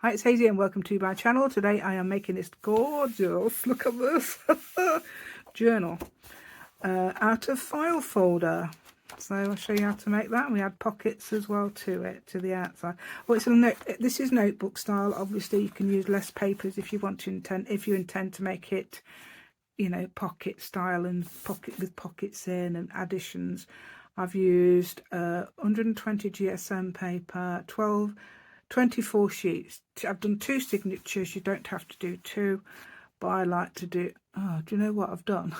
Hi, it's Hazy and welcome to my channel. Today I am making this gorgeous, look at this, journal out of file folder. So I'll show you how to make that. We add pockets as well to it, to the outside. Well, it's a note. This is notebook style. Obviously, you can use less papers if you want to intend to make it, you know, pocket style and pocket with pockets in and additions. I've used 120 GSM paper, 24 sheets. I've done 2 signatures. You don't have to do 2, but I like to do. Oh, do you know what I've done?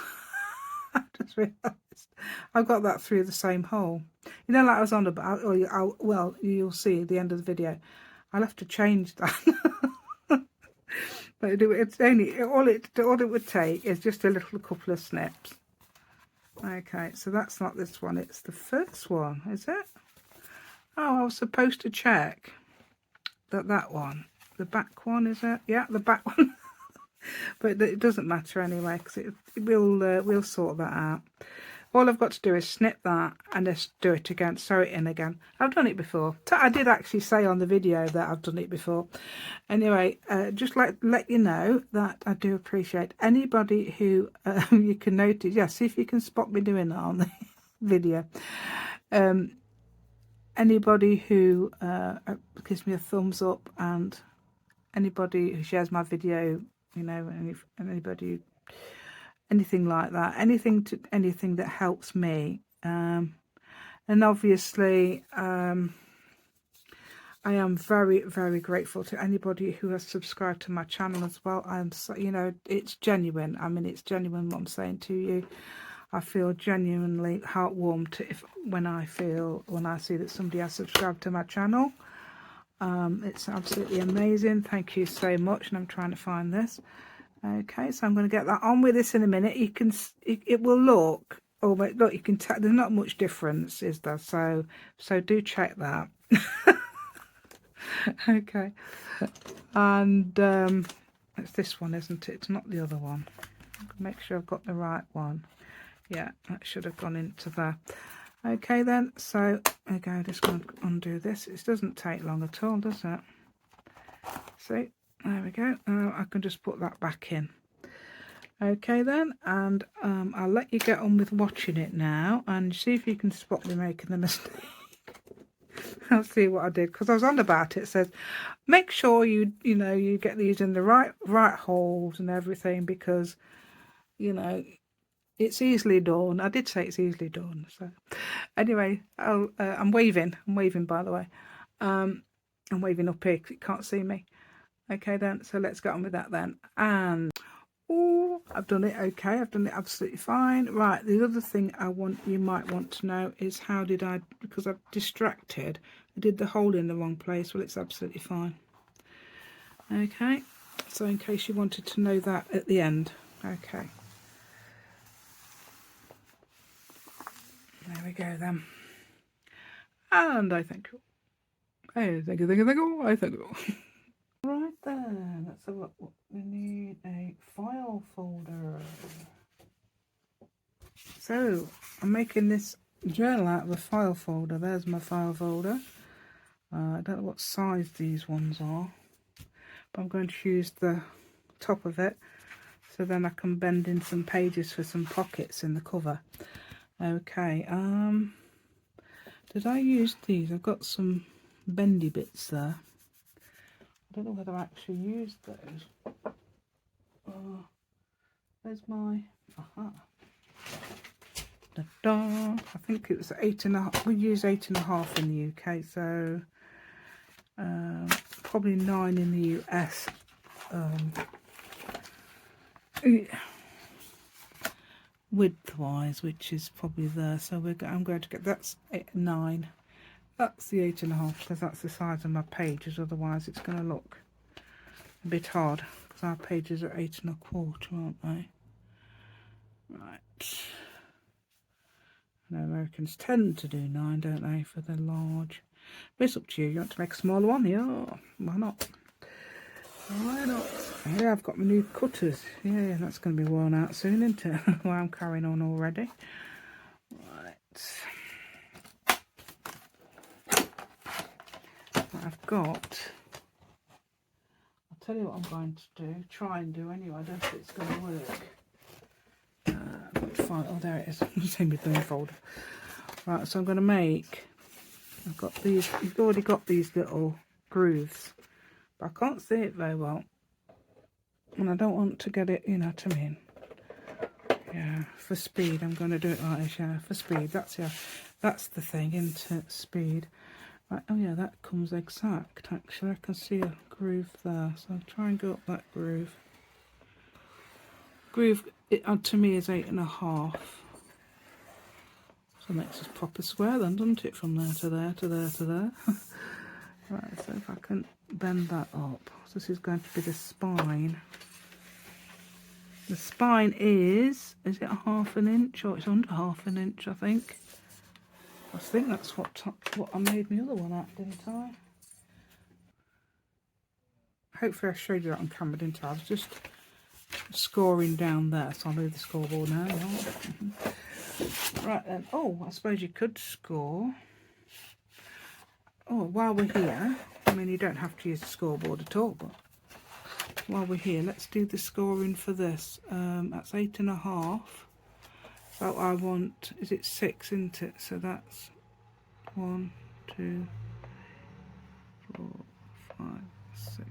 I just realised I've got that through the same hole. You know, like I was on about. Or well, you'll see at the end of the video. I'll have to change that. But it's only all it would take is just a little couple of snips. Okay, so that's not this one. It's the first one, is it? Oh, I was supposed to check that one, the back one, is it? Yeah, the back one. But it doesn't matter anyway, because we'll sort that out. All I've got to do is snip that and just do it again, sew it in again. I've done it before. I did actually say on the video that I've done it before. Anyway, just like let you know that I do appreciate anybody who you can notice. Yeah, see if you can spot me doing that on the video. Anybody who gives me a thumbs up, and anybody who shares my video, you know, anybody, anything like that, anything that helps me, and obviously I am very, very grateful to anybody who has subscribed to my channel as well. I'm so, you know, it's genuine. I mean, it's genuine what I'm saying to you. I feel genuinely heartwarmed when I see that somebody has subscribed to my channel. It's absolutely amazing. Thank you so much. And I'm trying to find this. Okay, so I'm going to get that on with this in a minute. You can, it will look. Oh, wait, look, you can tell there's not much difference, is there? So do check that. Okay, and it's this one, isn't it? It's not the other one. Make sure I've got the right one. Yeah, that should have gone into there. Okay then, so okay, just going to undo this. It doesn't take long at all, does it? See, there we go. I can just put that back in. Okay then, and I'll let you get on with watching it now and see if you can spot me making the mistake. I'll see what I did, because I was on about it. It says make sure you get these in the right holes and everything, because you know it's easily done. I did say it's easily done. So anyway, I'm waving by the way. I'm waving up here because you can't see me. Okay then, so let's get on with that then. And oh, I've done it. Okay, I've done it absolutely fine. Right, the other thing you might want to know is how did I, because I'm distracted, I did the hole in the wrong place. Well, it's absolutely fine. Okay, so in case you wanted to know that at the end. Okay, there we go then. And I thank you. Hey, thank you. I thank you. Right then, let's have a look. We need a file folder. So I'm making this journal out of a file folder. There's my file folder. I don't know what size these ones are, but I'm going to use the top of it, so then I can bend in some pages for some pockets in the cover. Okay, did I use these? I've got some bendy bits there. I don't know whether I actually used those. Where's my... aha. Da-da. I think it was 8.5. We use 8.5 in the UK, so probably 9 in the US. Width-wise, which is probably there. So I'm going to get that's 9. That's the 8.5, because that's the size of my pages. Otherwise, it's going to look a bit hard, because our pages are 8.25, aren't they? Right. And Americans tend to do 9, don't they, for the large? But it's up to you. You want to make a smaller one? Yeah, why not? Why not? Yeah, I've got my new cutters. Yeah, that's going to be worn out soon, isn't it? Well, I'm carrying on already. Right. I've got tell you what I'm going to do, try and do anyway. I don't think it's going to work. Fine. Oh, there it is. It's in my burn folder. Right, so I'm going to make, I've got these, you've already got these little grooves, but I can't see it very well. And I don't want to get it, you know what I mean. Yeah, for speed, I'm going to do it like this, yeah, for speed. That's the thing, into speed. Right, oh yeah, that comes exact, actually. I can see a groove there, so I'll try and go up that groove. Groove, to me, is 8.5. So it makes us proper square then, doesn't it? From there to there, to there, to there. Right, so if I can bend that up. So this is going to be the spine. The spine is it a 1/2 inch, or it's under 1/2 inch, I think. I think that's what I made my other one at, didn't I? Hopefully I showed you that on camera, didn't I? I was just scoring down there, so I'll move the scoreboard now. Right then, oh, I suppose you could score. Oh, while we're here, I mean, you don't have to use the scoreboard at all, but while we're here, let's do the scoring for this. That's 8.5. So I want, is it 6, isn't it? So that's 1, 2, 4, 5, 6.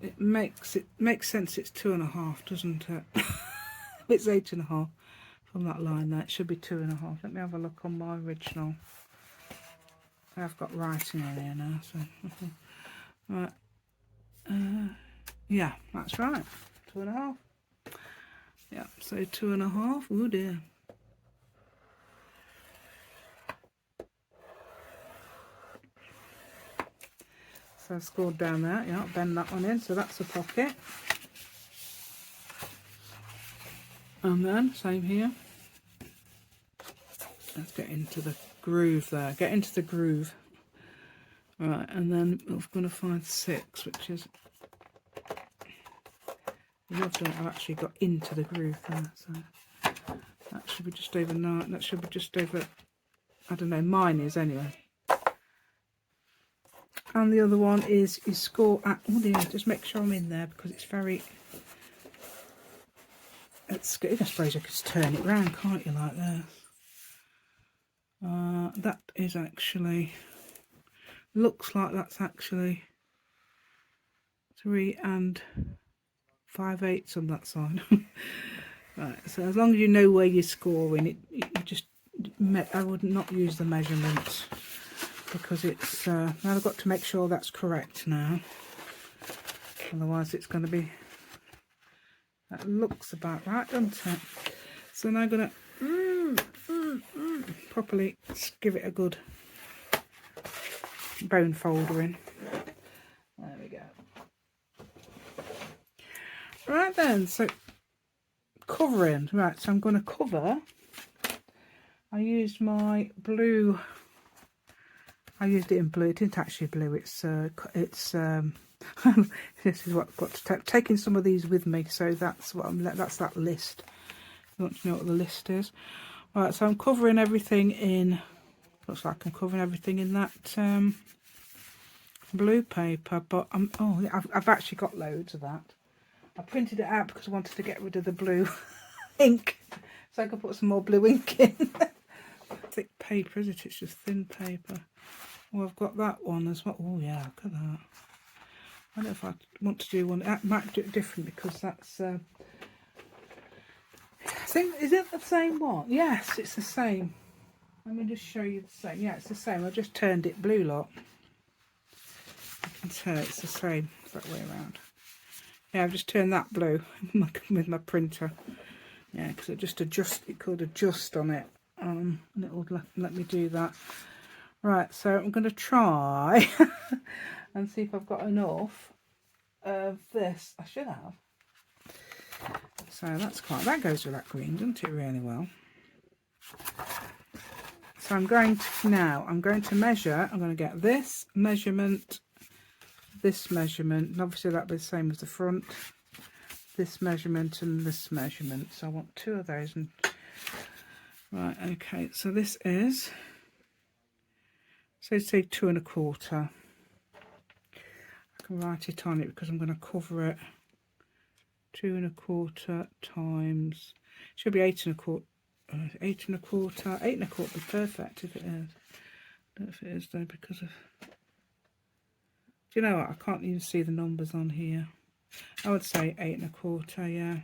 It makes sense. It's 2.5, doesn't it? It's 8.5 from that line there. It should be 2.5. Let me have a look on my original. I've got writing on here now, so right. Yeah, that's right. 2.5. Yeah, so 2.5. Oh dear. So I've scored down there. Yeah, I'll bend that one in. So that's the pocket. And then same here. Let's get into the groove there. Get into the groove. Right, and then we're going to find 6, which is. I've actually got into the groove there, so that should be just over 9. That should be just over. I don't know. Mine is anyway. And the other one is you score at. Oh dear! Just make sure I'm in there because it's very. It's good. I suppose I could just turn it round, can't you, like this? That is actually. Looks like that's actually 3 5/8 on that side. Right. So as long as you know where you're scoring, you just. I would not use the measurements. Because it's now I've got to make sure that's correct now, otherwise it's going to be, that looks about right, doesn't it? So now I'm going to properly give it a good bone foldering. There we go. Right then, so covering. Right, so I'm going to cover. I used my blue. I used it in blue. It didn't actually blue. It's this is what I've got to taking some of these with me. So that's what that's that list. You want to know what the list is? Right. So I'm covering everything in. Looks like I'm covering everything in that blue paper. But I've actually got loads of that. I printed it out because I wanted to get rid of the blue ink, so I could put some more blue ink in. Thick paper, is it? It's just thin paper. Oh, I've got that one as well. Oh yeah, look at that. I don't know if I want to do one. I might do it different because that's. I think, is it the same one? Yes, it's the same. Let me just show you the same. Yeah, it's the same. I just turned it blue, lot. You can tell it's the same that way around. Yeah, I've just turned that blue with my printer. Yeah, because it just it could adjust on it. And it will let me do that. Right, so I'm going to try and see if I've got enough of this. I should have. So that goes with that green, doesn't it, really well? So I'm going to measure. I'm going to get this measurement, and obviously that'll be the same as the front. This measurement and this measurement. So I want 2 of those. And right, okay. So this is. So say 2 1/4. I can write it on it because I'm going to cover it. 2 1/4 times, should be 8 1/4, 8 1/4, 8 1/4 would be perfect if it is. I don't know if it is though, because of, do you know what, I can't even see the numbers on here. I would say 8 1/4, yeah.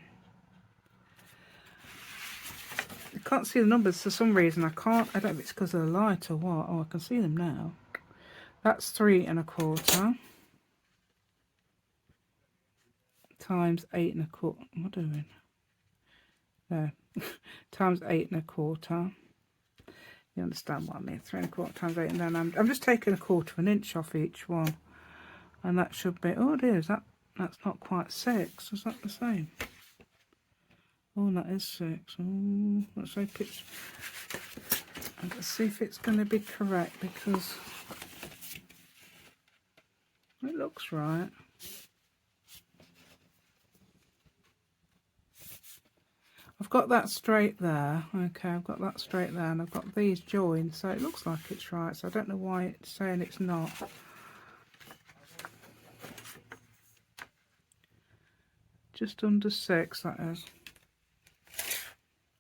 I can't see the numbers for some reason. I don't know if it's because of the light or what. Oh, I can see them now. That's 3 1/4 times 8 1/4. What am I doing? There. Times 8 1/4. You understand what I mean? 3 1/4 times 8, and then I'm just taking 1/4 of an inch off each one, and that should be, oh it is, that's not quite 6. Is that the same? Oh, that is 6. Oh, let's hope it's, let's see if it's going to be correct, because it looks right. I've got that straight there. Okay, I've got that straight there, and I've got these joined, so it looks like it's right. So I don't know why it's saying it's not. Just under 6, that is.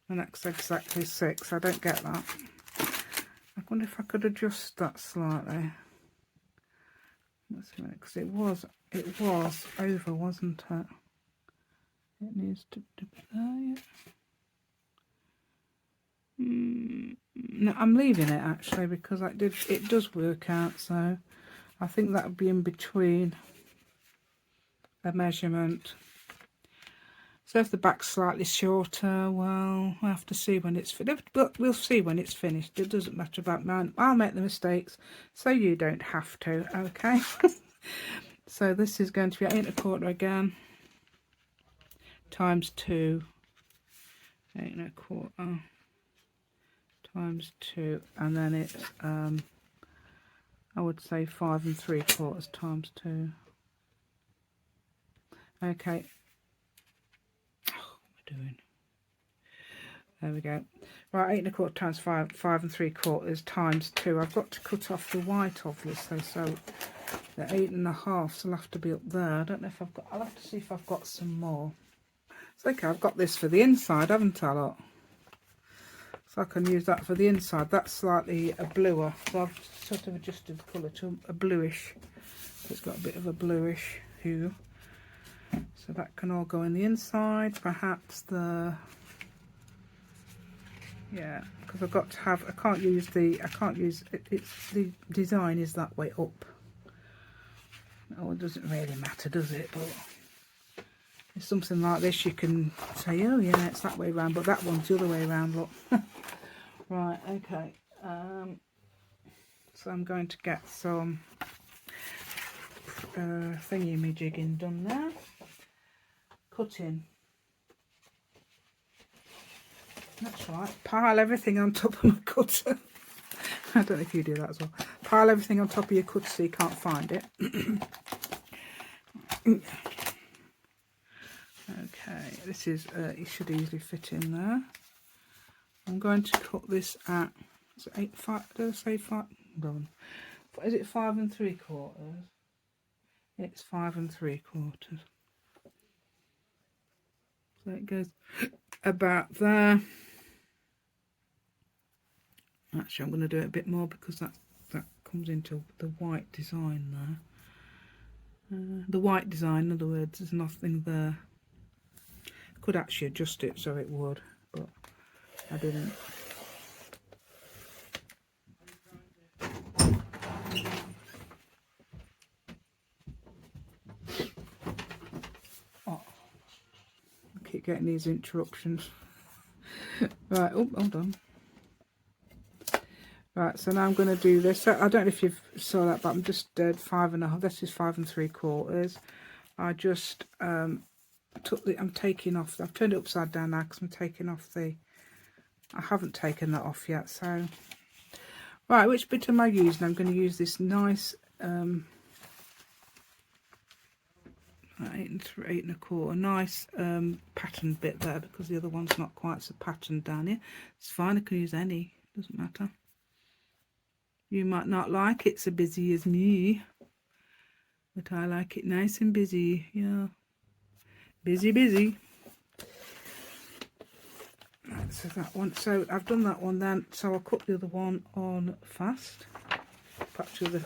And that's exactly 6. I don't get that. I wonder if I could adjust that slightly. Let's see, because it was over, wasn't it? It needs to be there, yeah. No, I'm leaving it actually, because it does work out, so I think that would be in between a measurement. So if the back's slightly shorter, well, we'll have to see when it's finished. But we'll see when it's finished. It doesn't matter about mine. I'll make the mistakes, so you don't have to, okay? So this is going to be 8 1/4 again, times 2. 8 1/4 times 2, and then it's I would say 5 3/4 times 2. Okay. Oh, what am I doing? There we go. Right, 8 1/4 times 5 3/4 times 2. I've got to cut off the white, obviously, so the 8 1/2 will have to be up there. I don't know if I've got, I'll have to see if I've got some more. It's okay, I've got this for the inside, haven't I, look? So I can use that for the inside. That's slightly a bluer, so I've sort of adjusted the colour to a bluish. It's got a bit of a bluish hue. So that can all go in the inside. Perhaps the, yeah, because I've got to have, I can't use it's the design is that way up. Oh, it doesn't really matter, does it? But it's something like this, you can say, oh yeah, it's that way around, but that one's the other way around, look. Right, okay. So I'm going to get some thingy-me-jigging done now. Cutting. That's right. Pile everything on top of my cutter. I don't know if you do that as well. Pile everything on top of your cutter so you can't find it. Okay, this is, it should easily fit in there. I'm going to cut this at, is it 8, 5, did I say 5? No. Is it 5 3/4? It's 5 3/4. So it goes about there. Actually, I'm going to do it a bit more because that comes into the white design there. The white design, in other words, there's nothing there. Could actually adjust it so it would, but I didn't. Oh, I keep getting these interruptions. Right, oh, hold on. Right, so now I'm going to do this. So I don't know if you saw that, but I'm just 5 1/2. This is 5 3/4. I just took the, I'm taking off, I've turned it upside down now because I'm taking off the, I haven't taken that off yet. So right, which bit am I using? I'm going to use this nice 8 1/4, nice patterned bit there, because the other one's not quite so patterned down here. It's fine, I can use any, doesn't matter. You might not like it so busy as me. but I like it nice and busy. Yeah, busy, busy. Right, so that one. So I've done that one then. So I'll cut the other one on fast. In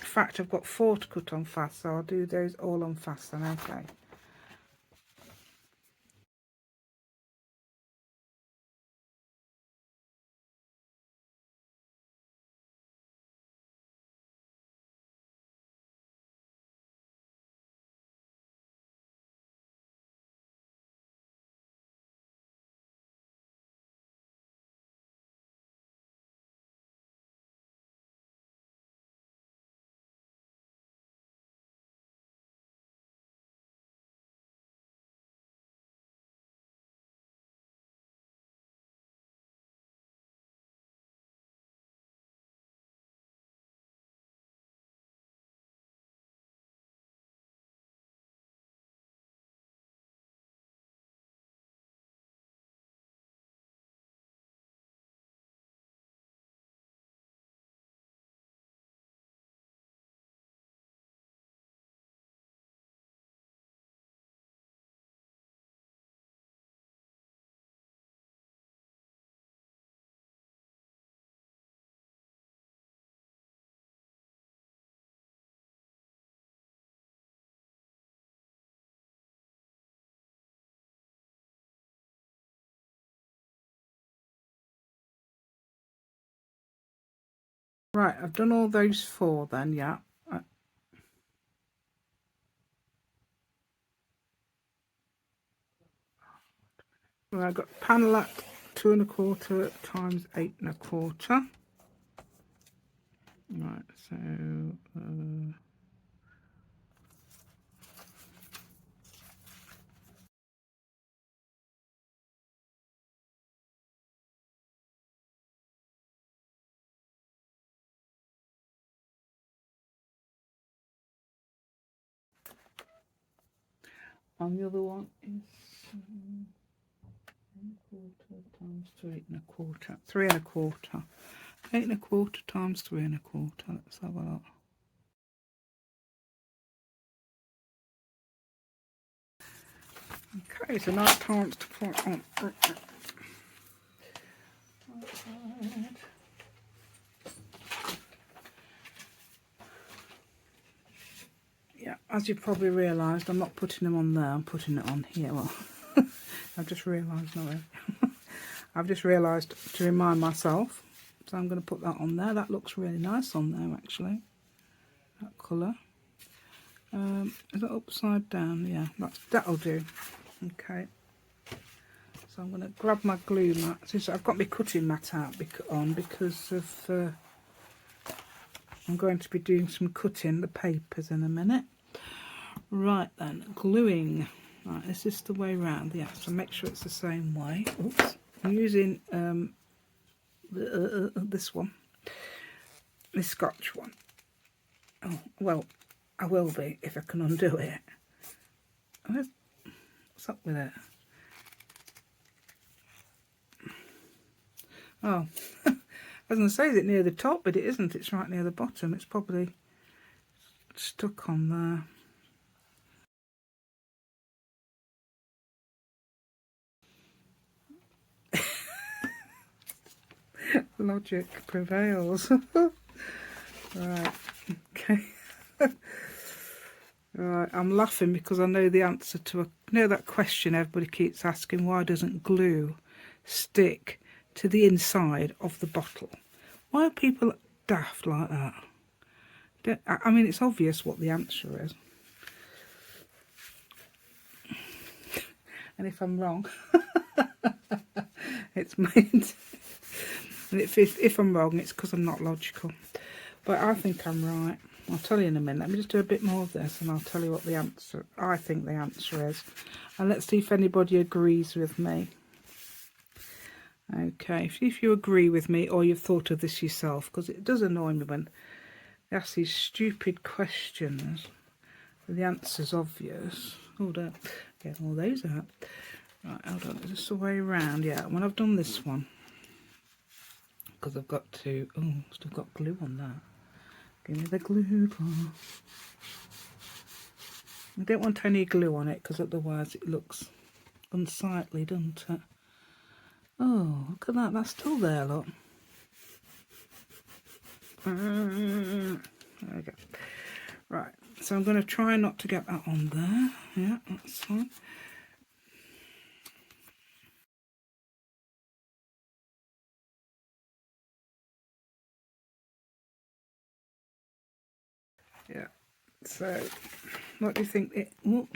fact, I've got 4 to cut on fast, so I'll do those all on fast then. Okay. Right, I've done all those 4 then, yeah. Well, I've got panel at 2 1/4 times 8 1/4. Right, so and the other one is 1/4 times 3 1/4. 3 1/4. 8 1/4 times 3 1/4. Let's have a look. Okay, so now it's time to put on. Yeah, as you probably realised, I'm not putting them on there, I'm putting it on here. Well, I've just realised, no, I've just realised to remind myself. So I'm going to put that on there. That looks really nice on there, actually. That colour. Is it upside down? Yeah, that'll do. Okay. So I'm going to grab my glue mat. So I've got my cutting mat out because of I'm going to be doing some cutting the papers in a minute. Right then, gluing. Right, this is the way round. Yeah, so make sure it's the same way. Oops. I'm using this one, this Scotch one. Oh, well, I will be if I can undo it. What's up with it? Oh, I was going to say, is it near the top? But it isn't. It's right near the bottom. It's probably stuck on there. Logic prevails. Right, okay. Right, I'm laughing because I know the answer to that question everybody keeps asking, why doesn't glue stick to the inside of the bottle? Why are people daft like that? I mean, it's obvious what the answer is. And if I'm wrong, it's meant. And if I'm wrong, it's because I'm not logical. But I think I'm right. I'll tell you in a minute. Let me just do a bit more of this and I'll tell you what the answer, I think the answer is. And let's see if anybody agrees with me. Okay, if you agree with me or you've thought of this yourself, because it does annoy me when they ask these stupid questions. The answer's obvious. Hold up, get all those out. Right, hold on, is this the way around? Yeah, when I've done this one, because I've got to, oh, still got glue on that. Give me the glue bar. I don't want any glue on it because otherwise it looks unsightly, doesn't it? Oh, look at that, that's still there, look. There we go. Right, so I'm going to try not to get that on there. Yeah, that's fine. Yeah, so what do you think it... Ooh.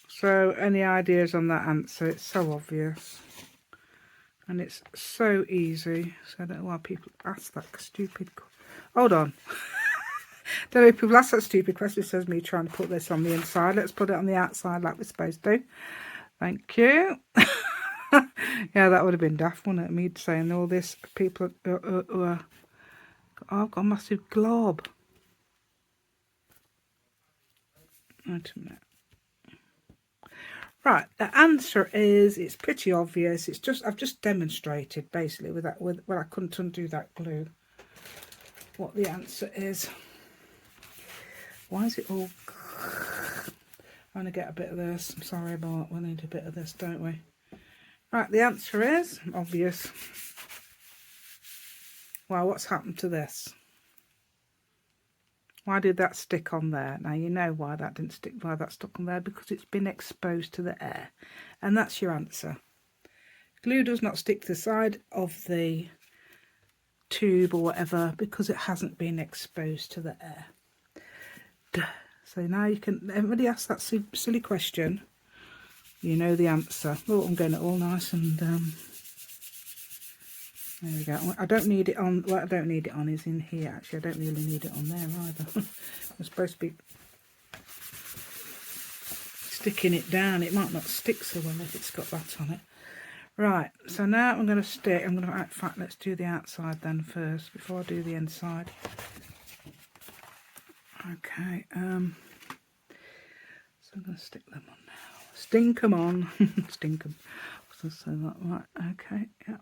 So any ideas on that answer? It's so obvious. And it's so easy. So I don't know why people ask that stupid... Hold on. Don't know if people ask that stupid question. It says me trying to put this on the inside. Let's put it on the outside like we're supposed to. Thank you. Yeah, that would have been daft, wouldn't it? Me saying all this. People... oh, I've got a massive glob. Wait a minute. Right, the answer is, it's pretty obvious. It's just, I've just demonstrated basically with that, well, I couldn't undo that glue, what the answer is. Why is it all... I'm going to get a bit of this. I'm sorry about, we need a bit of this, don't we? Right, the answer is obvious. Well, what's happened to this? Why did that stick on there? Now you know why that didn't stick, why that stuck on there, because it's been exposed to the air. And that's your answer. Glue does not stick to the side of the tube or whatever because it hasn't been exposed to the air. Duh. So now you can, everybody asks that silly question, you know the answer. Oh, I'm getting it all nice and there we go. I don't need it on, what I don't need it on is in here actually. I don't really need it on there either. I'm supposed to be sticking it down. It might not stick so well if it's got that on it. Right, so now I'm going to stick, in fact, let's do the outside then first before I do the inside. Okay, so I'm going to stick them on now. Stink them on. Stink them. So say that right. Okay, yeah.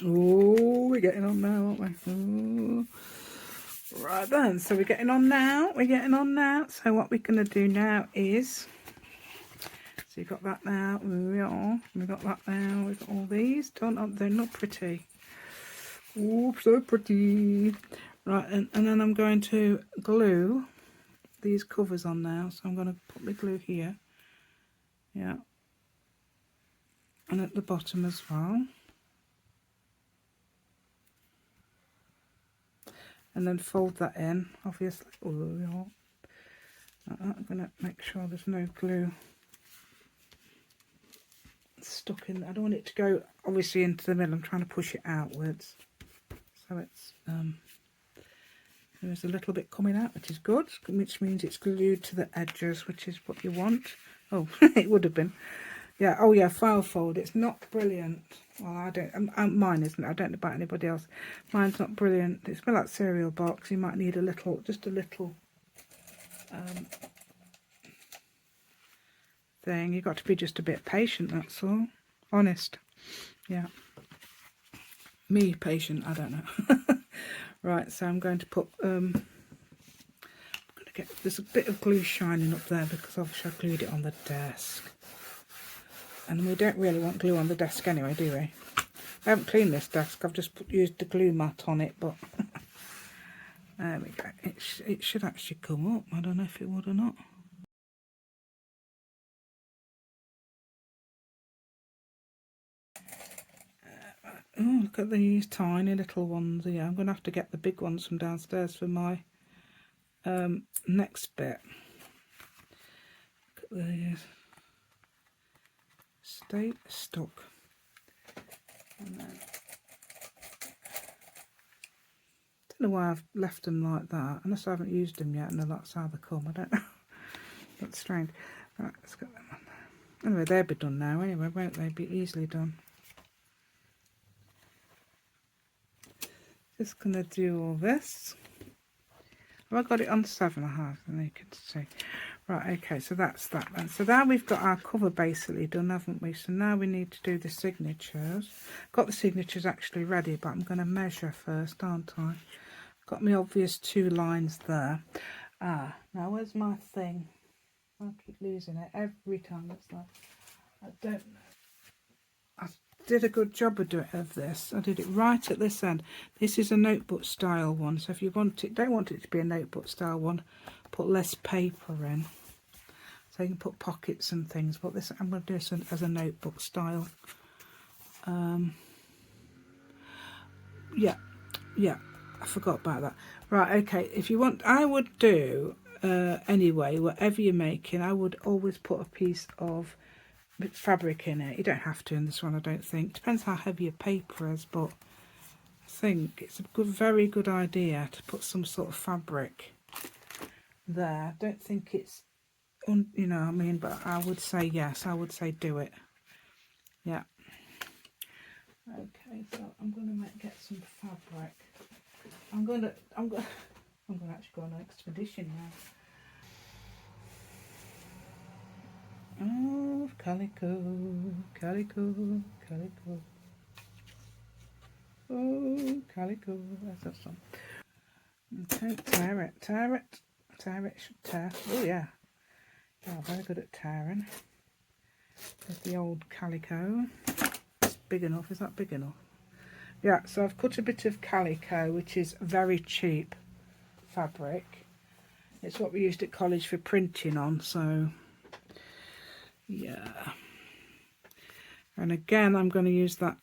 Oh, we're getting on now, aren't we? Oh. Right then, so we're getting on now. We're getting on now. So what we're going to do now is, so you've got that now. We've got that now. We've got all these. They're not pretty. Oh, so pretty. Right, and then I'm going to glue these covers on now. So I'm going to put the glue here. Yeah. And at the bottom as well. And then fold that in, obviously. Oh, yeah. I'm going to make sure there's no glue stuck in. I don't want it to go obviously into the middle. I'm trying to push it outwards. So it's, there There's a little bit coming out, which is good, which means it's glued to the edges, which is what you want. Oh, it would have been. Yeah, oh yeah, file fold. It's not brilliant. Well, I don't, mine isn't. I don't know about anybody else. Mine's not brilliant. It's a bit like cereal box. You might need a little, just a little thing. You've got to be just a bit patient, that's all. Honest. Yeah. Me patient, I don't know. Right, so I'm going to put, there's a bit of glue shining up there because obviously I glued it on the desk. And we don't really want glue on the desk anyway, do we? I haven't cleaned this desk, I've just used the glue mat on it, but there we go. It should actually come up. I don't know if it would or not. Oh, look at these tiny little ones here. I'm going to have to get the big ones from downstairs for my next bit. Look at these. Stay stuck. And then, don't know why I've left them like that, unless I haven't used them yet and that's how they come. I don't know. That's strange. Right, let's get them on there. Anyway, they'll be done now anyway, won't they? Be easily done. Just gonna do all this. Have I got it on 7.5? And you can see. Right, okay, so that's that then. So now we've got our cover basically done, haven't we? So now we need to do the signatures. Got the signatures actually ready, but I'm going to measure first, aren't I? Got my obvious 2 lines there. Now where's my thing? I keep losing it every time. It's like, I don't know. I did a good job of this. I did it right at this end. This is a notebook style one, so if you want it, don't want it to be a notebook style one, put less paper in. So you can put pockets and things, but this I'm going to do this as a notebook style. Yeah, I forgot about that. Right, okay, if you want, I would do, anyway, whatever you're making, I would always put a piece of fabric in it. You don't have to in this one, I don't think. Depends how heavy your paper is, but I think it's a very good idea to put some sort of fabric there. I don't think it's, you know what I mean, but I would say yes, I would say do it. Yeah. Okay, so I'm going to get some fabric. I'm going to actually go on an expedition now. Oh, calico, calico, calico. Oh, calico. That's that song. Okay, tear it, tear it, tear it. Should tear. Oh yeah. Yeah, very good at tearing. There's the old calico. It's big enough. Is that big enough? Yeah. So I've cut a bit of calico, which is very cheap fabric. It's what we used at college for printing on. So yeah. And again, I'm going to use that.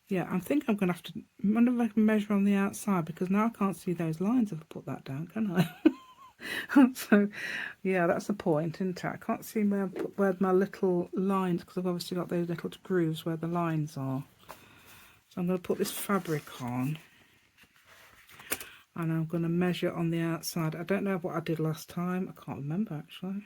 Yeah, I think I'm going to have to. I wonder if I can measure on the outside, because now I can't see those lines if I put that down, can I? So, yeah, that's the point, isn't it? I can't see where my little lines, because I've obviously got those little grooves where the lines are. So I'm going to put this fabric on, and I'm going to measure on the outside. I don't know what I did last time. I can't remember, actually.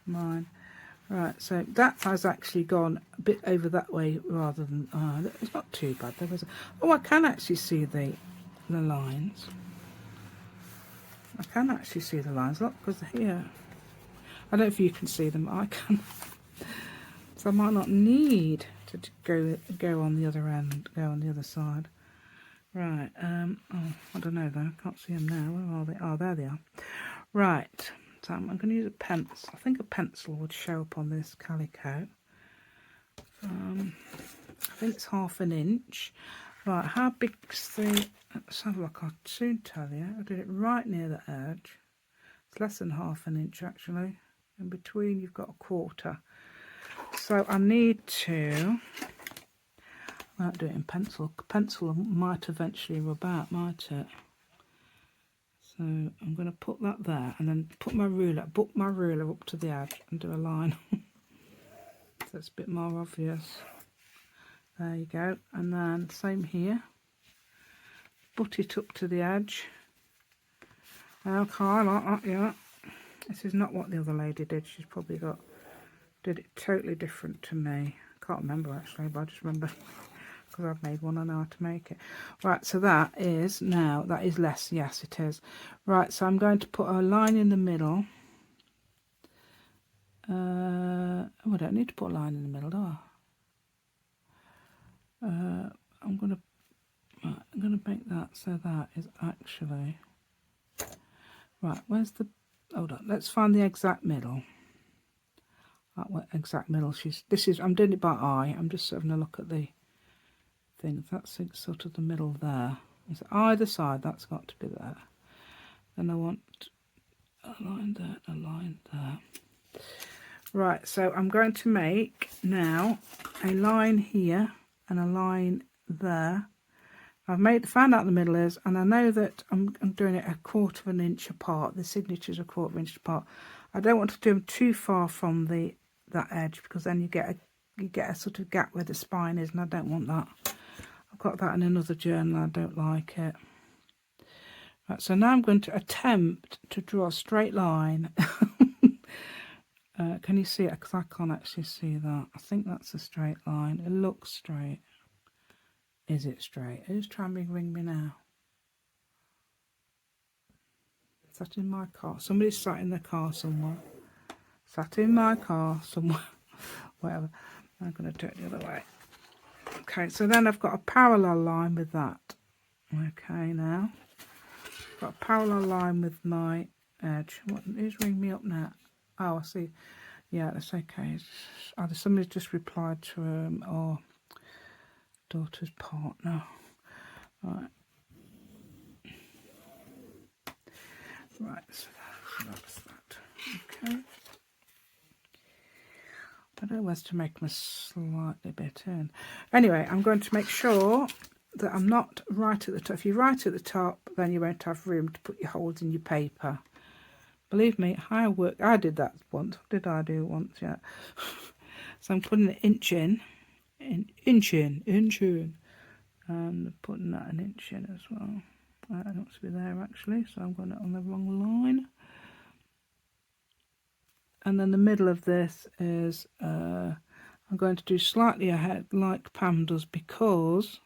Mine. Right, so that has actually gone a bit over that way rather than, it's not too bad. There was I can actually see the lines. I can actually see the lines. Look, because here, I don't know if you can see them. I can. So I might not need to go on the other end, go on the other side. Right. Oh, I don't know though. I can't see them now. Where are they? Oh, there they are. Right. So I'm going to use a pencil. I think a pencil would show up on this calico. I think it's 1/2 inch. Right, how big's the... Let's have a look. I'll soon tell you. I did it right near the edge. It's less than 1/2 inch actually. In between you've got 1/4. So I need to, I might do it in pencil. Pencil might eventually rub out, might it? So I'm going to put that there and then put my ruler, up to the edge and do a line. So it's a bit more obvious. There you go. And then same here. Butt it up to the edge. Okay, like that, yeah. This is not what the other lady did. She's probably did it totally different to me. I can't remember actually, but I just remember because I've made one, I know how to make it. Right, so that is less, yes it is. Right, so I'm going to put a line in the middle. Oh, I don't need to put a line in the middle, do I? I'm gonna make that so that is actually right. Where's the? Hold on. Let's find the exact middle. What exact middle? I'm doing it by eye. I'm just having a look at the things. That's sort of the middle there. It's either side. That's got to be there. Then I want a line there, a line there. Right. So I'm going to make now a line here and a line there. I've found out the middle is, and I know that I'm doing it 1/4 of an inch apart. The signature's 1/4 of an inch apart. I don't want to do them too far from that edge because then you get a sort of gap where the spine is, and I don't want that. I've got that in another journal. I don't like it. Right, so now I'm going to attempt to draw a straight line. Can you see it? Because I can't actually see that. I think that's a straight line. It looks straight. Is it straight? Who's trying to ring me now? Sat in my car. Somebody's sat in the car somewhere. Sat in my car somewhere. Whatever. I'm going to do it the other way. Okay, so then I've got a parallel line with that. Okay, now. Got a parallel line with my edge. Who's ringing me up now? Oh, I see. Yeah, that's okay. Either somebody's just replied to or daughter's partner. Right. Right, so that's that. Okay. I don't know whether to make them a slightly bit in. Anyway, I'm going to make sure that I'm not right at the top. If you're right at the top, then you won't have room to put your holes in your paper. Believe me, I did that once. Did I do it once? Yeah. So I'm putting an inch in, and putting that an inch in as well. That ought to be there actually, so I'm going on the wrong line. And then the middle of this is I'm going to do slightly ahead like Pam does, because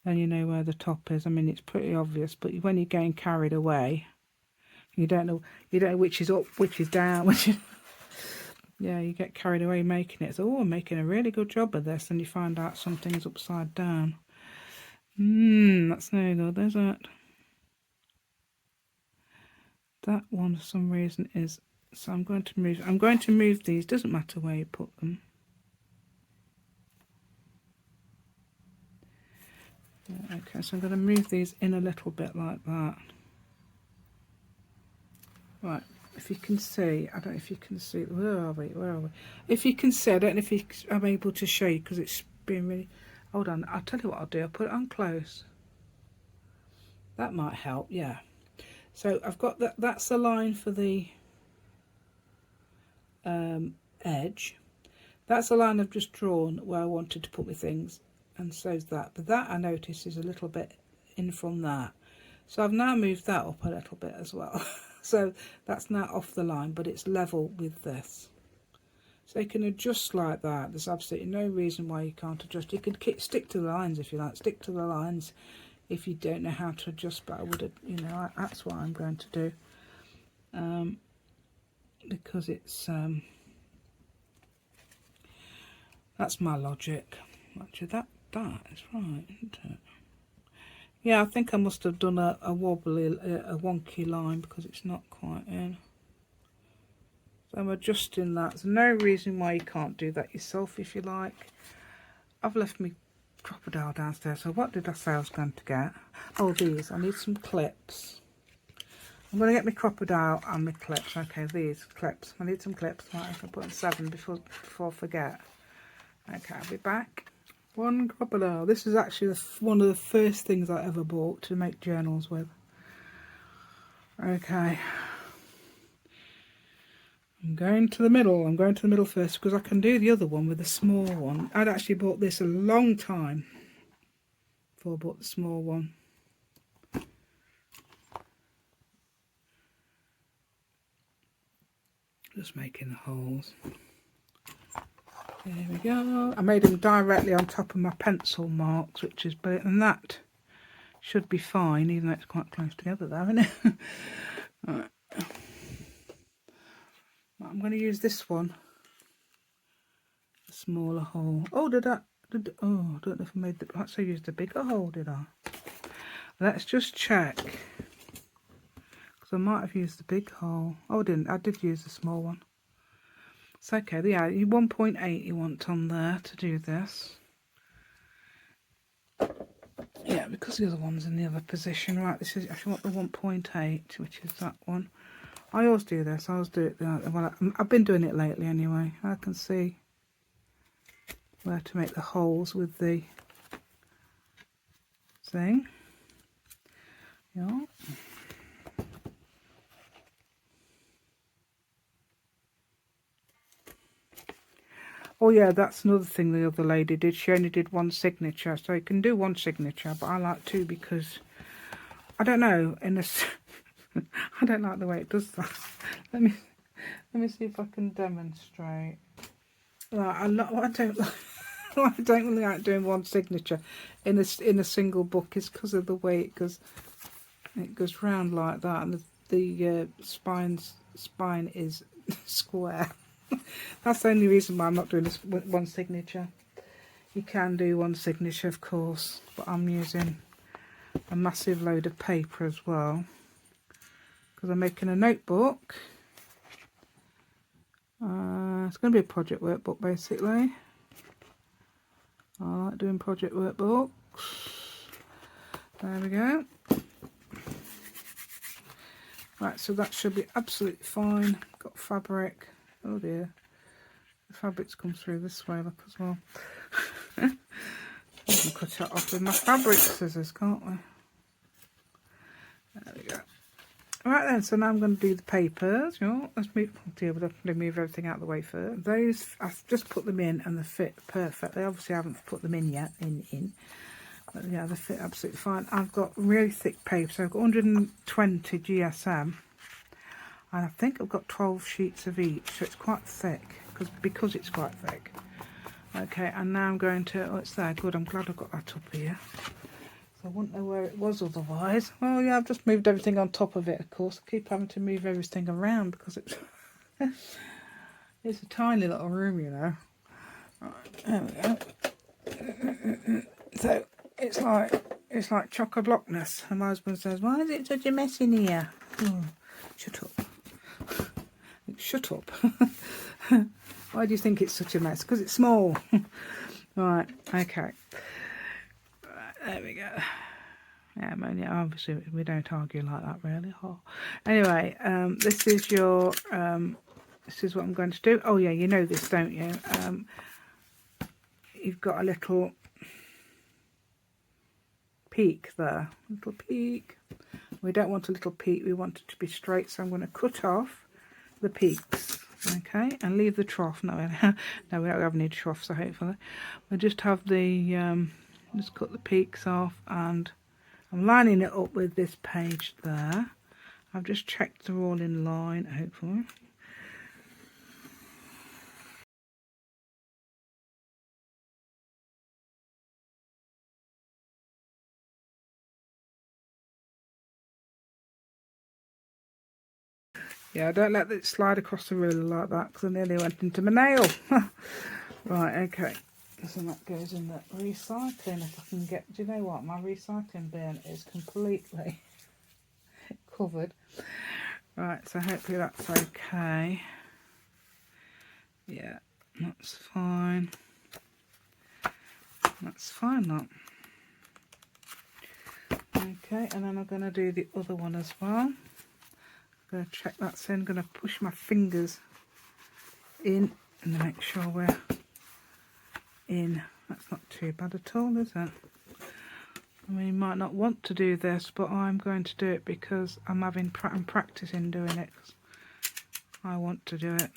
then you know where the top is. I mean, it's pretty obvious, but when you're getting carried away, you don't know which is up, which is down, which is yeah, you get carried away making it. So, oh, I'm making a really good job of this, and you find out something's upside down. That's no good, is it? That one for some reason is, so I'm going to move these. Doesn't matter where you put them. Yeah, okay, so I'm going to move these in a little bit like that. Right, if you can see, I don't know if you can see, where are we? If you can see, I don't know if I'm able to show you because it's been really, hold on, I'll tell you what I'll do, I'll put it on close. That might help, yeah. So I've got that's the line for the edge. That's the line I've just drawn where I wanted to put my things, and so's that. But that I notice is a little bit in from that. So I've now moved that up a little bit as well. So that's now off the line, but it's level with this. So you can adjust like that. There's absolutely no reason why you can't adjust. You can stick to the lines if you like. Stick to the lines if you don't know how to adjust, but I would, that's what I'm going to do. Because it's, that's my logic. Actually, that is right, isn't it? Yeah, I think I must have done a wobbly, a wonky line because it's not quite in. So I'm adjusting that. There's no reason why you can't do that yourself if you like. I've left my crocodile downstairs. So what did I say I was going to get? Oh, these. I need some clips. I'm going to get my crocodile and my clips. Okay, these clips. I need some clips. Right, I can put on 7 before I forget. Okay, I'll be back. One crocodile. This is actually one of the first things I ever bought to make journals with. Okay. I'm going to the middle. I'm going to the middle first because I can do the other one with the small one. I'd actually bought this a long time before I bought the small one. Just making the holes. There we go. I made them directly on top of my pencil marks, which is brilliant, and that should be fine, even though it's quite close together there, isn't it? Right. I'm going to use this one, a smaller hole. Oh, oh, I don't know if I made the, perhaps I used a bigger hole, did I? Let's just check, because I might have used the big hole. Oh, I didn't. I did use the small one. It's okay. Yeah, 1.8 you want on there to do this. Yeah, because the other one's in the other position. Right, this is, if you want the 1.8, which is that one. I always do this. I always do it. Well, I've been doing it lately anyway. I can see where to make the holes with the thing. Yeah. Oh yeah, that's another thing the other lady did. She only did one signature, so you can do one signature, but I like two because I don't know. I don't like the way it does that. Let me see if I can demonstrate. Right, I don't like. I don't really like doing one signature in a single book. Is because of the way it goes. It goes round like that, and the spine is square. That's the only reason why I'm not doing this one signature. You can do one signature, of course, but I'm using a massive load of paper as well because I'm making a notebook. It's going to be a project workbook basically. I like doing project workbooks. There we go. Right, so that should be absolutely fine. Got fabric. Oh dear. The fabric's come through this way, look, as well. We can cut that off with my fabric scissors, can't we? There we go. Right then, so now I'm going to do the papers. You know, let's move everything out of the way first. Those, I've just put them in and they fit perfect. They obviously haven't put them in yet, but yeah, they fit absolutely fine. I've got really thick paper, so I've got 120 GSM. And I think I've got 12 sheets of each, so it's quite thick, because it's quite thick. Okay, and now I'm going to, oh, it's there, good, I'm glad I've got that up here. So I wouldn't know where it was otherwise. Well, yeah, I've just moved everything on top of it, of course. I keep having to move everything around because it's, it's a tiny little room, you know. Right, there we go. So, it's like chock-a-blockness. And my husband says, why is it such a mess in here? Oh, shut up. Shut up. Why do you think it's such a mess? Because it's small. Right, okay. Right, there we go. Yeah, obviously we don't argue like that really. Oh. Anyway, this is your this is what I'm going to do. Oh yeah, you know this, don't you? You've got a little peak there. Little peak. We don't want a little peak, we want it to be straight, so I'm going to cut off the peaks, okay, and leave the trough. No, no, we don't have any trough, so hopefully we'll just have the just cut the peaks off, and I'm lining it up with this page there. I've just checked they're all in line, hopefully. Yeah, don't let it slide across the ruler like that, because I nearly went into my nail. Right, okay. So that goes in the recycling, if I can get... Do you know what? My recycling bin is completely covered. Right, so hopefully that's okay. Yeah, that's fine. That's fine, that. Okay, and then I'm going to do the other one as well. going to check that's in. I'm going to push my fingers in and make sure we're in. That's not too bad at all, is it? I mean, you might not want to do this, but I'm going to do it because I'm practicing doing it. 'Cause I want to do it.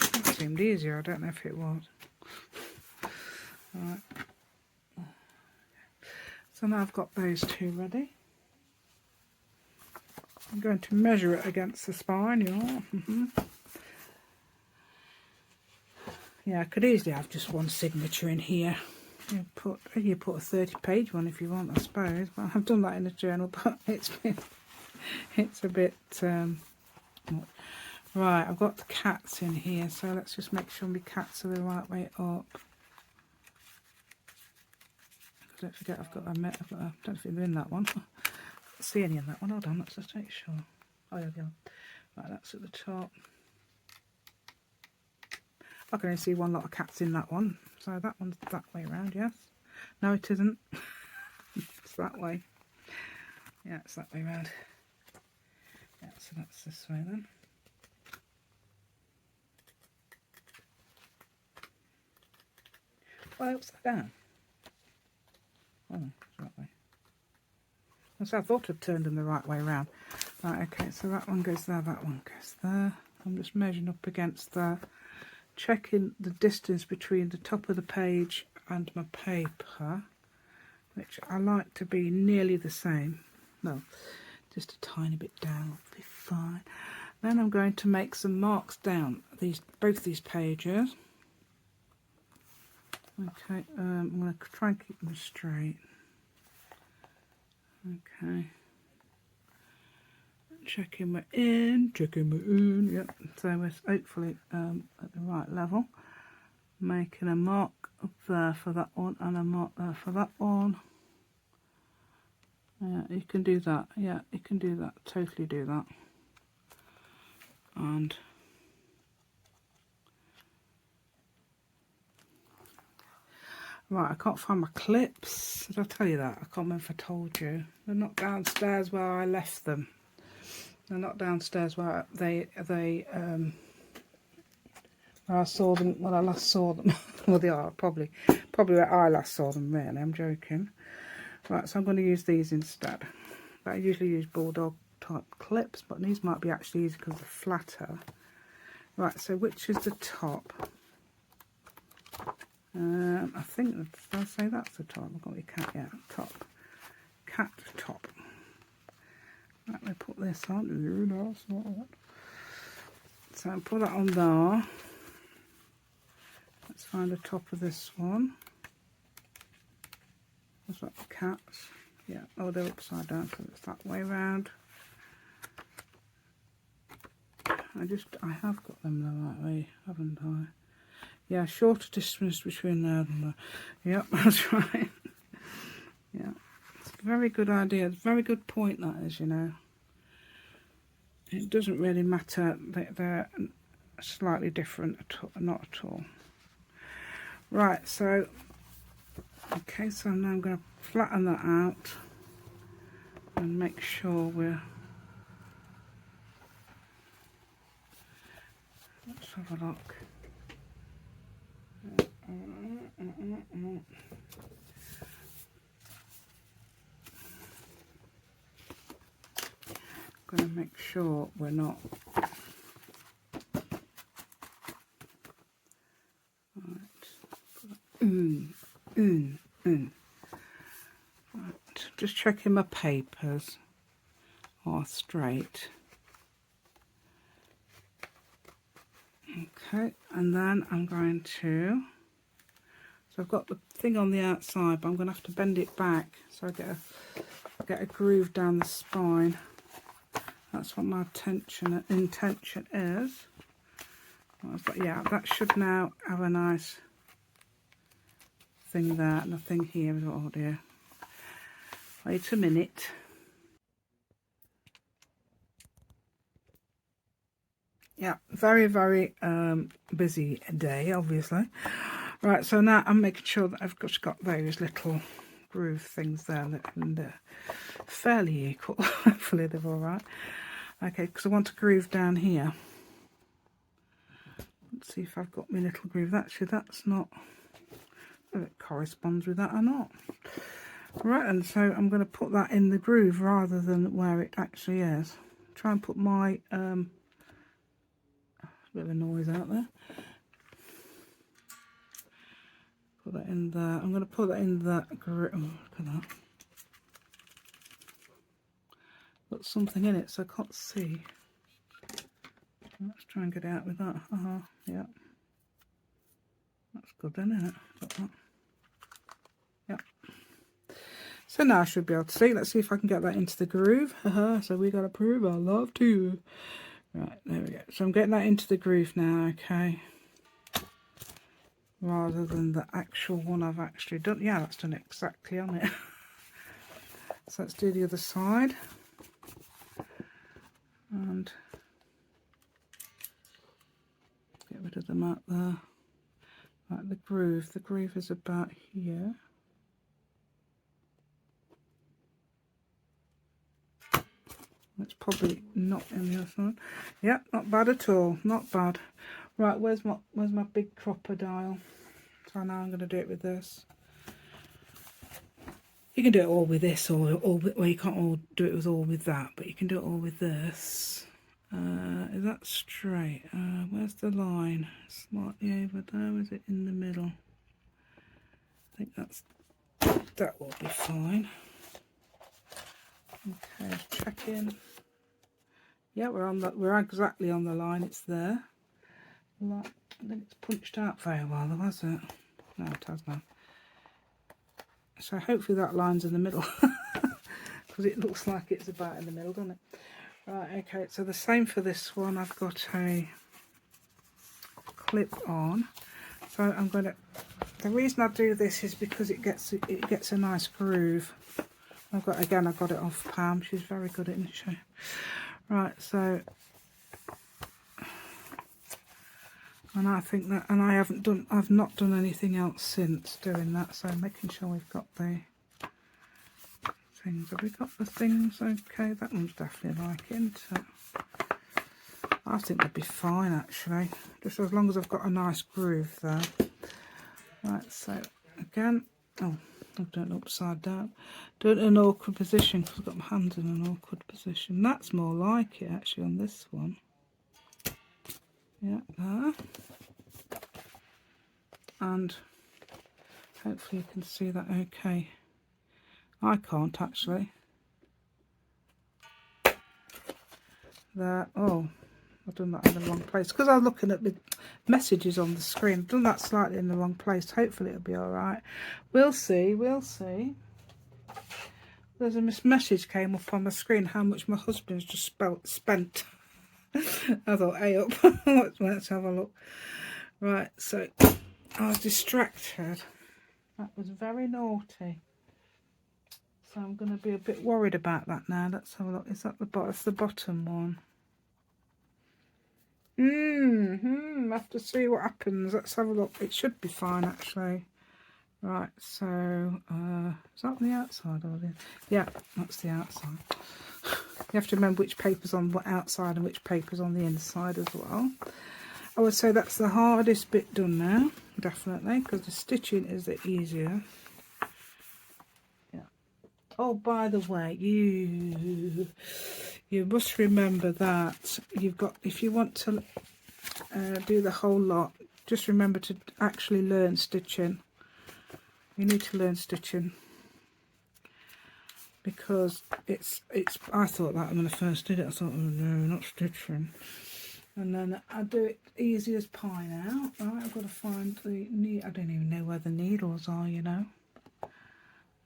It seemed easier. I don't know if it was. Right. So now I've got those two ready. I'm going to measure it against the spine. Yeah, I could easily have just one signature in here. You put a 30-page one if you want, I suppose. But I've done that in a journal, but it's a bit right. I've got the cats in here, so let's just make sure my cats are the right way up. Don't forget, I've got a don't think they're in that one. I don't see any in that one. Hold on, let's just make sure. Oh yeah, they are. Right, that's at the top. I can only see one lot of cats in that one, so that one's that way around. Yes. No, it isn't. It's that way. Yeah, it's that way around. Yeah, so that's this way then. Well, upside down. Oh, it's that way. So I thought I'd turned them the right way around. Right, okay, so that one goes there, that one goes there. I'm just measuring up against there, checking the distance between the top of the page and my paper, which I like to be nearly the same. No, just a tiny bit down will be fine. Then I'm going to make some marks down both these pages. Okay, I'm going to try and keep them straight. Okay. Checking we're in, yep. So we're hopefully at the right level. Making a mark up there for that one and a mark there for that one. Yeah, you can do that. Yeah, you can do that. Totally do that. And right, I can't find my clips. Did I tell you that? I can't remember if I told you. They're not downstairs where I left them. They're not downstairs where where I saw them when I last saw them. Well, they are probably where I last saw them. Really, I'm joking. Right, so I'm going to use these instead. But I usually use bulldog type clips, but these might be actually easier because they're flatter. Right, so which is the top? I think, did I say that's the top? I've got my cat, yeah, top. Cat top. Let me put this on. So I'll put that on there. Let's find the top of this one. That's like the cats. Yeah, oh, they're upside down, so it's that way around. I have got them the right way, haven't I? Yeah, shorter distance between there and there. Yep, that's right. Yeah, it's a very good idea. It's a very good point, that is, you know. It doesn't really matter that they're slightly different, not at all. Right, so, okay, so now I'm going to flatten that out and make sure we're... Let's have a look. Going to make sure we're not... Right, just checking my papers are straight. Okay, and then I'm going to... So I've got the thing on the outside, but I'm going to have to bend it back so I get a groove down the spine. That's what my intention is. But yeah, that should now have a nice thing there and a thing here as well. Oh dear. Wait a minute. Yeah, very, very busy day, obviously. Right, so now I'm making sure that I've just got those little groove things there, and they're fairly equal. Hopefully they're all right. Okay, because I want a groove down here. Let's see if I've got my little groove. Actually, that's not, whether it corresponds with that or not. Right, and so I'm going to put that in the groove rather than where it actually is. Try and put my, a bit of a noise out there. Put that in there. I'm going to put that in that groove. Oh, look at that. Got something in it, so I can't see. Let's try and get out with that. Yeah. That's good then, isn't it? Got that. Yeah. So now I should be able to see. Let's see if I can get that into the groove. So we got to prove our love to you. Right, there we go. So I'm getting that into the groove now, okay. Rather than the actual one I've actually done. Yeah, that's done exactly on it. So let's do the other side. And get rid of the mat there. Right, the groove. The groove is about here. It's probably not in the other side. Yeah, not bad at all. Not bad. Right, where's my big crocodile? So now I'm going to do it with this. You can do it all with this, or well, you can't all do it with all with that, but you can do it all with this. Is that straight? Where's the line? Slightly over there. Is it in the middle? I think that will be fine. Okay, check in. Yeah, we're exactly on the line. It's there. I think it's punched out very well, though, has it? No, it has now. So hopefully that line's in the middle, because it looks like it's about in the middle, doesn't it? Right, okay, so the same for this one. I've got a clip on. So I'm going to, the reason I do this is because it gets a nice groove. I've got it off Pam. She's very good at it, isn't she? Right, so, and I think that, and I've not done anything else since doing that, so making sure we've got the things. Have we got the things? Okay, that one's definitely like it, isn't it? I think that'd be fine, actually, just as long as I've got a nice groove there. Right, so, again, oh, I've done it upside down. Do it in an awkward position because I've got my hands in an awkward position. That's more like it actually on this one. Yeah, there. And hopefully you can see that okay. I can't actually. There. Oh, I've done that in the wrong place because I was looking at the messages on the screen. I've done that slightly in the wrong place. Hopefully it'll be all right. We'll see. We'll see. There's a message came up on the screen how much my husband's just spent. I thought, hey up. Let's have a look. Right, so I was distracted. That was very naughty. So I'm going to be a bit worried about that now. Let's have a look. Is that the bottom? It's the bottom one. Have to see what happens. Let's have a look. It should be fine actually. Right, so is that on the outside or the? Yeah, that's the outside. You have to remember which paper's on the outside and which paper's on the inside as well. I would say that's the hardest bit done now, definitely, because the stitching is the easier. Yeah. Oh, by the way, you must remember that you've got, if you want to do the whole lot, just remember to actually learn stitching. You need to learn stitching because it's. I thought that when I first did it, I thought, oh no, not stitching. And then I do it easy as pie now. Right, I've got to find the needle. I don't even know where the needles are, you know.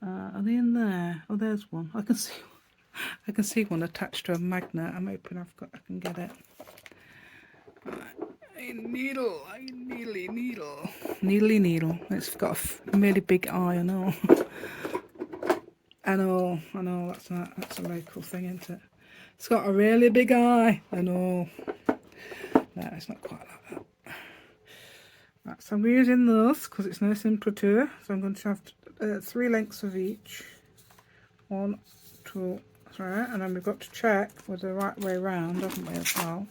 Are they in there? Oh, there's one. I can see. I can see one attached to a magnet. I'm hoping I can get it. Right. A needle, needle. It's got a really big eye, I know. I know. That's a local thing, isn't it? It's got a really big eye, I know. No, it's not quite like that. Right, so I'm using those because it's nice and pretty. So I'm going to have 3 lengths of each. 1, 2, 3, and then we've got to check with the right way round, haven't we, as well?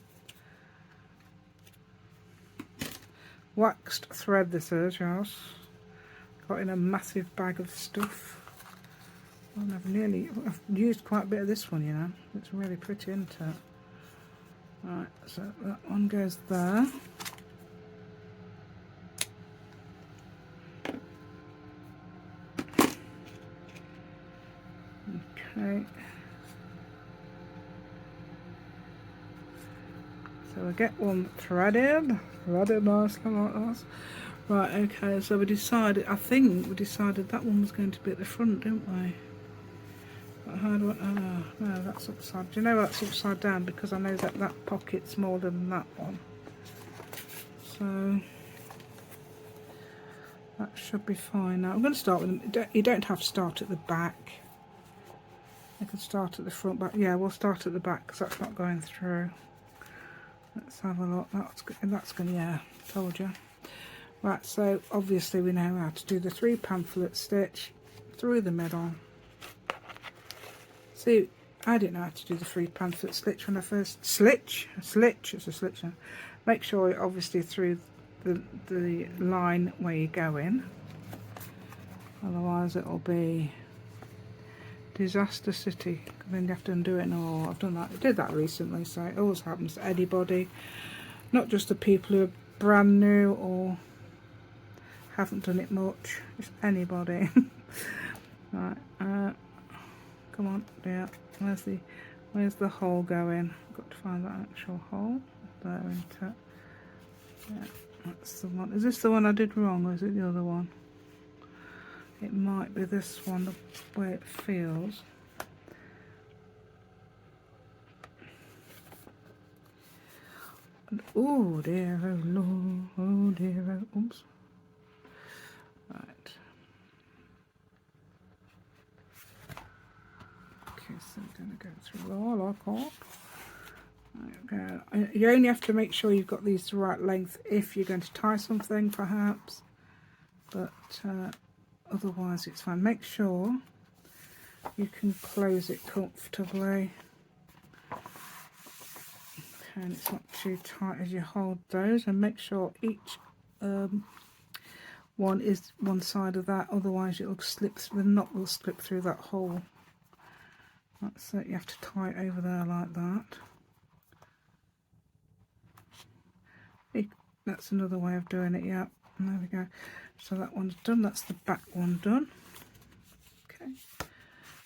Waxed thread this is, yes. Got in a massive bag of stuff. And I've used quite a bit of this one, you know. It's really pretty, isn't it? Right, so that one goes there. Okay. So we get one threaded nicely like that. Right, okay, so we decided, I think we decided that one was going to be at the front, didn't we? But how do I, oh, no, that's upside, do you know that's upside down? Because I know that that pocket's smaller than that one. So, that should be fine now. I'm going to start with them. You don't have to start at the back. You can start at the front, but yeah, we'll start at the back because that's not going through. Let's have a look. That's going to, yeah, told you. Right, so obviously we know how to do the 3 pamphlet stitch through the middle. See, I didn't know how to do the 3 pamphlet stitch when I first it's a slitch. Make sure you're obviously through the line where you go in, otherwise it'll be disaster city. Then you have to undo it and all. I've done that. I did that recently, so it always happens to anybody, not just the people who are brand new or haven't done it much. It's anybody. Right, come on, yeah. Where's the hole going? I've got to find that actual hole. There, isn't it? Yeah, that's the one. Is this the one I did wrong, or is it the other one? It might be this one, the way it feels. Oh dear, oh Lord, oh dear, oh, oops. Right. Okay, so I'm going to go through all like that. Okay. You only have to make sure you've got these the right length if you're going to tie something, perhaps. But otherwise it's fine. Make sure you can close it comfortably. Okay, and it's not too tight as you hold those, and make sure each one is one side of that, otherwise it'll slip, the knot will slip through that hole. That's it, you have to tie it over there like that. That's another way of doing it, yeah. And there we go. So that one's done, that's the back one done. Okay.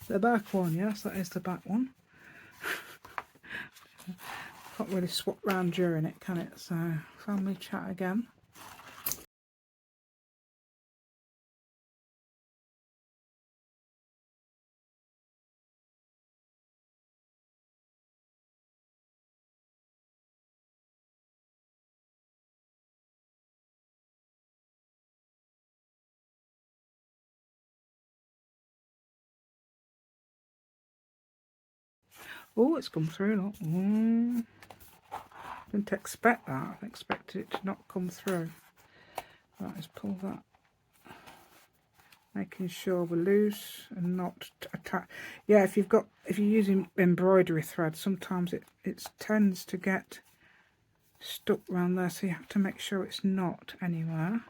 The back one, yes, that is the back one. Can't really swap round during it, can it? So, family chat again. Oh, it's come through, look. Didn't expect that. I expected it to not come through. Right, let's pull that. Making sure we're loose and not attached. Yeah, if you're using embroidery thread, sometimes it tends to get stuck around there, so you have to make sure it's not anywhere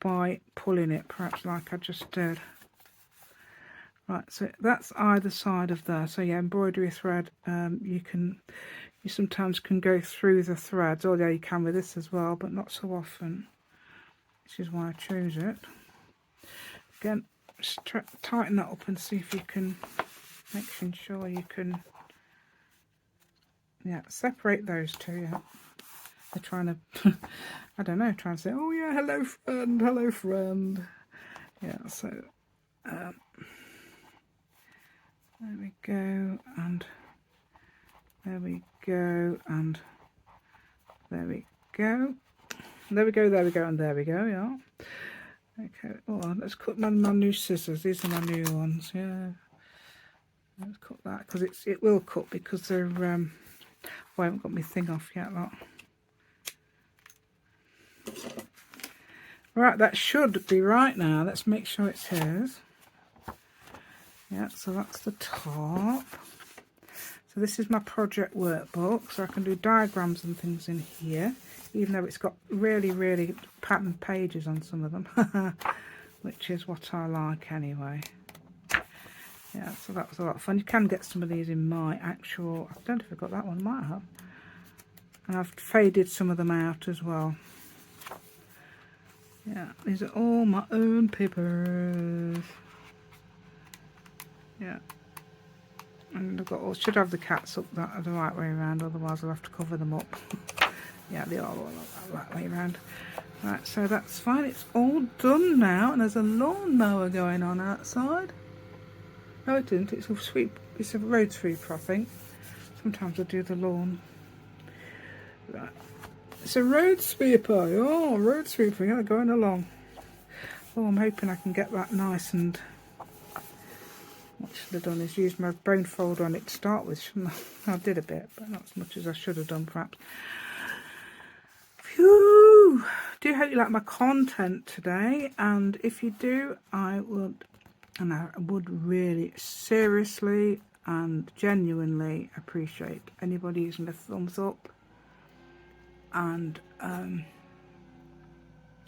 by pulling it, perhaps like I just did. Right, so that's either side of there. So yeah, embroidery thread, you sometimes can go through the threads, although you can with this as well, but not so often, which is why I chose it. Again, just tighten that up and see if you can, making sure you can, yeah, separate those two, yeah. They're trying to, I don't know, trying to say, oh yeah, hello friend. Yeah, so, there we go, and there we go, and there we go. There we go, there we go, and there we go, yeah. Okay, oh, let's cut my new scissors. These are my new ones, yeah. Let's cut that, because it will cut, because they're, I haven't got my thing off yet, look. Right, that should be right now. Let's make sure it's hers. Yeah, so that's the top. So this is my project workbook, so I can do diagrams and things in here, even though it's got really, really patterned pages on some of them, which is what I like anyway. Yeah, so that was a lot of fun. You can get some of these in my actual, I don't know if I got that one, might have. And I've faded some of them out as well. Yeah, these are all my own papers. Yeah. And I've got, I should have the cats up that the right way around, otherwise I'll have to cover them up. Yeah, they are all the right way around. Right, so that's fine. It's all done now, and there's a lawnmower going on outside. No, it isn't. It's a sweep. It's a road sweeper, I think. Sometimes I do the lawn. Right. It's a road sweeper. Oh, road sweeper. Yeah, going along. Oh, I'm hoping I can get that nice and... What I should have done is use my bone folder on it to start with, shouldn't I? I did a bit, but not as much as I should have done, perhaps. Phew! Do hope you like my content today, and if you do, I would really seriously and genuinely appreciate anybody using a thumbs up, and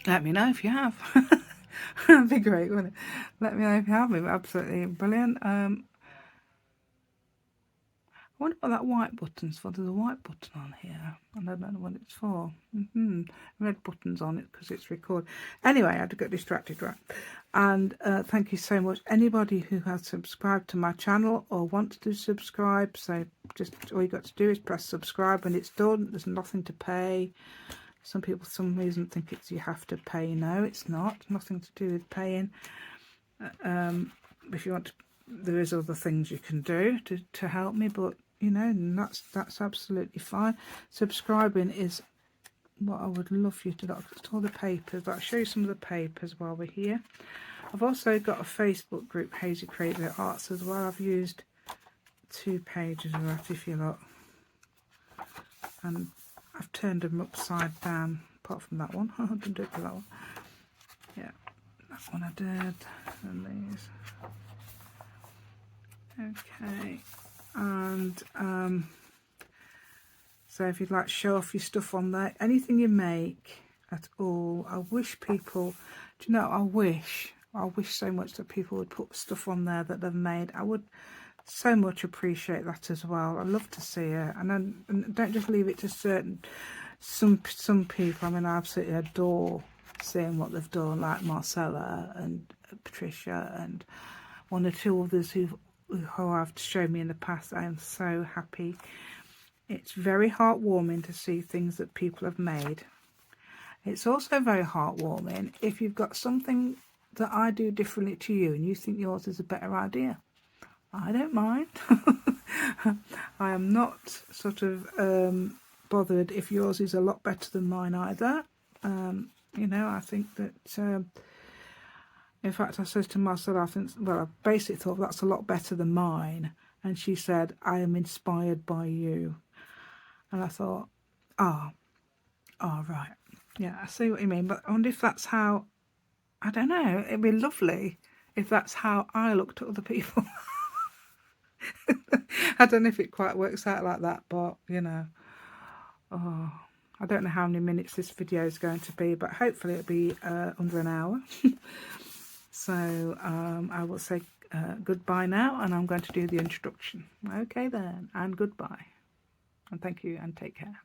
let me know if you have. That'd be great, wouldn't it? Let me know if you have. It'd be absolutely brilliant. I wonder what that white button's for. There's a white button on here. I don't know what it's for. Red button's on it because it's record. Anyway, I had to get distracted, right? And thank you so much. Anybody who has subscribed to my channel or wants to subscribe, so just all you got to do is press subscribe when it's done. There's nothing to pay. Some people for some reason think it's you have to pay. No, it's not. Nothing to do with paying. If you want to, there is other things you can do to help me, but you know, that's absolutely fine. Subscribing is what I would love you to do. It's all the papers, but I'll show you some of the papers while we're here. I've also got a Facebook group, Hazy Creative Arts, as well. I've used 2 pages of that, if you look, and I've turned them upside down, apart from that one. I didn't do it for that one. Yeah, that one I did, and these. Okay, and so if you'd like to show off your stuff on there, anything you make at all, I wish people, do you know, I wish so much that people would put stuff on there that they've made. I would so much appreciate that as well. I love to see it, and then don't just leave it to some people. I mean, I absolutely adore seeing what they've done, like Marcella and Patricia and one or two others who have shown me in the past. I am so happy. It's very heartwarming to see things that people have made. It's also very heartwarming if you've got something that I do differently to you and you think yours is a better idea. I don't mind. I am not sort of bothered if yours is a lot better than mine either. You know, I think that in fact, I said to Marcella, I think, well, I basically thought that's a lot better than mine. And she said, I am inspired by you. And I thought, oh, right. Yeah, I see what you mean. But I wonder if that's how, I don't know, it'd be lovely if that's how I looked at other people. I don't know if it quite works out like that, but, you know, oh, I don't know how many minutes this video is going to be, but hopefully it'll be under an hour. So I will say goodbye now, and I'm going to do the introduction. Okay then, and goodbye. And thank you, and take care.